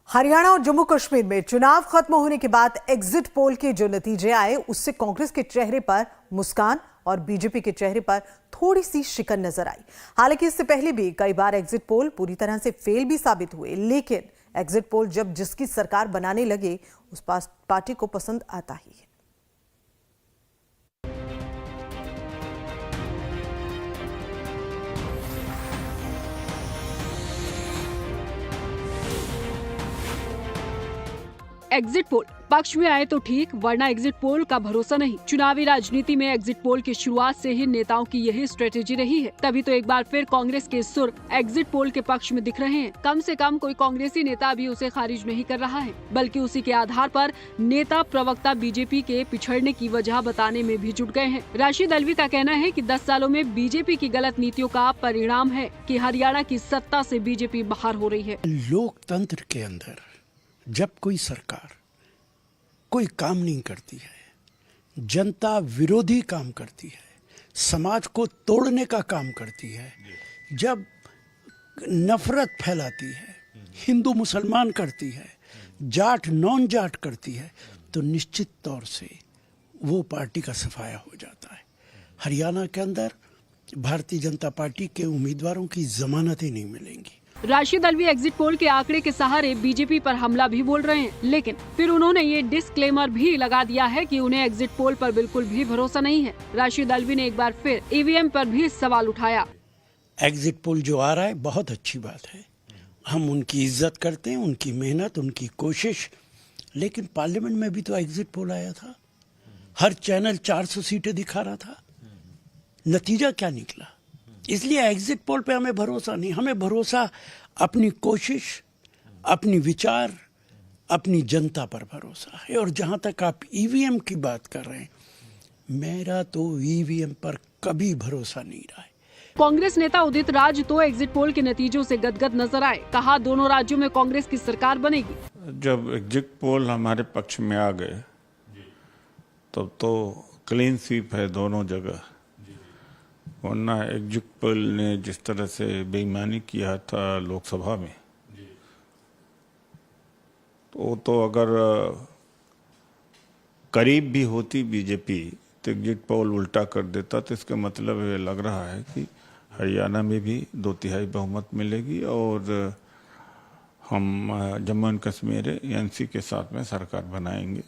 हरियाणा और जम्मू कश्मीर में चुनाव खत्म होने के बाद एग्जिट पोल के जो नतीजे आए उससे कांग्रेस के चेहरे पर मुस्कान और बीजेपी के चेहरे पर थोड़ी सी शिकन नजर आई। हालांकि इससे पहले भी कई बार एग्जिट पोल पूरी तरह से फेल भी साबित हुए, लेकिन एग्जिट पोल जब जिसकी सरकार बनाने लगे उस पार्टी को पसंद आता ही है। एग्जिट पोल पक्ष में आए तो ठीक, वरना एग्जिट पोल का भरोसा नहीं। चुनावी राजनीति में एग्जिट पोल की शुरुआत से ही नेताओं की यही स्ट्रेटेजी रही है। तभी तो एक बार फिर कांग्रेस के सुर एग्जिट पोल के पक्ष में दिख रहे हैं। कम से कम कोई कांग्रेसी नेता भी उसे खारिज नहीं कर रहा है, बल्कि उसी के आधार पर नेता प्रवक्ता बीजेपी के पिछड़ने की वजह बताने में भी जुट गए हैं। राशिद अल्वी का कहना है कि 10 सालों में बीजेपी की गलत नीतियों का परिणाम है कि हरियाणा की सत्ता से बीजेपी बाहर हो रही है। लोकतंत्र के अंदर जब कोई सरकार कोई काम नहीं करती है, जनता विरोधी काम करती है, समाज को तोड़ने का काम करती है, जब नफरत फैलाती है, हिंदू मुसलमान करती है, जाट नॉन जाट करती है, तो निश्चित तौर से वो पार्टी का सफाया हो जाता है। हरियाणा के अंदर भारतीय जनता पार्टी के उम्मीदवारों की जमानतें नहीं मिलेंगी। राशिद अल्वी एग्जिट पोल के आंकड़े के सहारे बीजेपी पर हमला भी बोल रहे हैं, लेकिन फिर उन्होंने ये डिस्क्लेमर भी लगा दिया है कि उन्हें एग्जिट पोल पर बिल्कुल भी भरोसा नहीं है। राशिद अल्वी ने एक बार फिर ईवीएम पर भी सवाल उठाया। एग्जिट पोल जो आ रहा है बहुत अच्छी बात है, हम उनकी इज्जत करते हैं, उनकी मेहनत, उनकी कोशिश, लेकिन पार्लियामेंट में भी तो एग्जिट पोल आया था, हर चैनल 400 सीटें दिखा रहा था, नतीजा क्या निकला? इसलिए एग्जिट पोल पे हमें भरोसा नहीं, हमें भरोसा अपनी कोशिश, अपनी विचार, अपनी जनता पर भरोसा है। और जहां तक आप ईवीएम की बात कर रहे हैं, मेरा तो ईवीएम पर कभी भरोसा नहीं रहा है। कांग्रेस नेता उदित राज तो एग्जिट पोल के नतीजों से गदगद नजर आए। कहा दोनों राज्यों में कांग्रेस की सरकार बनेगी। जब एग्जिट पोल हमारे पक्ष में आ गए तब तो क्लीन स्वीप है दोनों जगह, वरना एग्जिट पोल ने जिस तरह से बेईमानी किया था लोकसभा में, तो अगर करीब भी होती बीजेपी तो एग्जिट पोल उल्टा कर देता, तो इसका मतलब ये लग रहा है कि हरियाणा में भी 2/3 बहुमत मिलेगी और हम जम्मू एंड कश्मीर एनसी के साथ में सरकार बनाएंगे।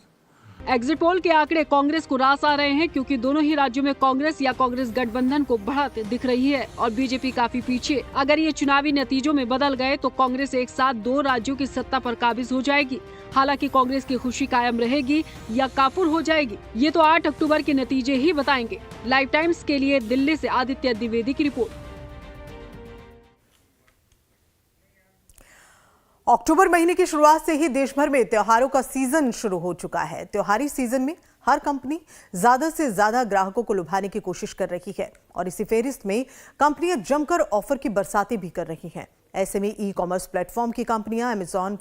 एग्जिट पोल के आंकड़े कांग्रेस को रास आ रहे हैं, क्योंकि दोनों ही राज्यों में कांग्रेस या कांग्रेस गठबंधन को बढ़त दिख रही है और बीजेपी काफी पीछे। अगर ये चुनावी नतीजों में बदल गए तो कांग्रेस एक साथ 2 राज्यों की सत्ता पर काबिज हो जाएगी। हालांकि कांग्रेस की खुशी कायम रहेगी या काफुर हो जाएगी, ये तो 8 अक्टूबर के नतीजे ही बताएंगे। लाइव टाइम्स के लिए दिल्ली से आदित्य द्विवेदी की रिपोर्ट। अक्टूबर महीने की शुरुआत से ही देश भर में त्योहारों का सीजन शुरू हो चुका है। त्योहारी सीजन में हर कंपनी ज्यादा से ज्यादा ग्राहकों को लुभाने की कोशिश कर रही है और इसी फेरिस्त में कंपनियां जमकर ऑफर की बरसातें भी कर रही हैं। ऐसे में ई कॉमर्स प्लेटफॉर्म की कंपनियां अमेजॉन,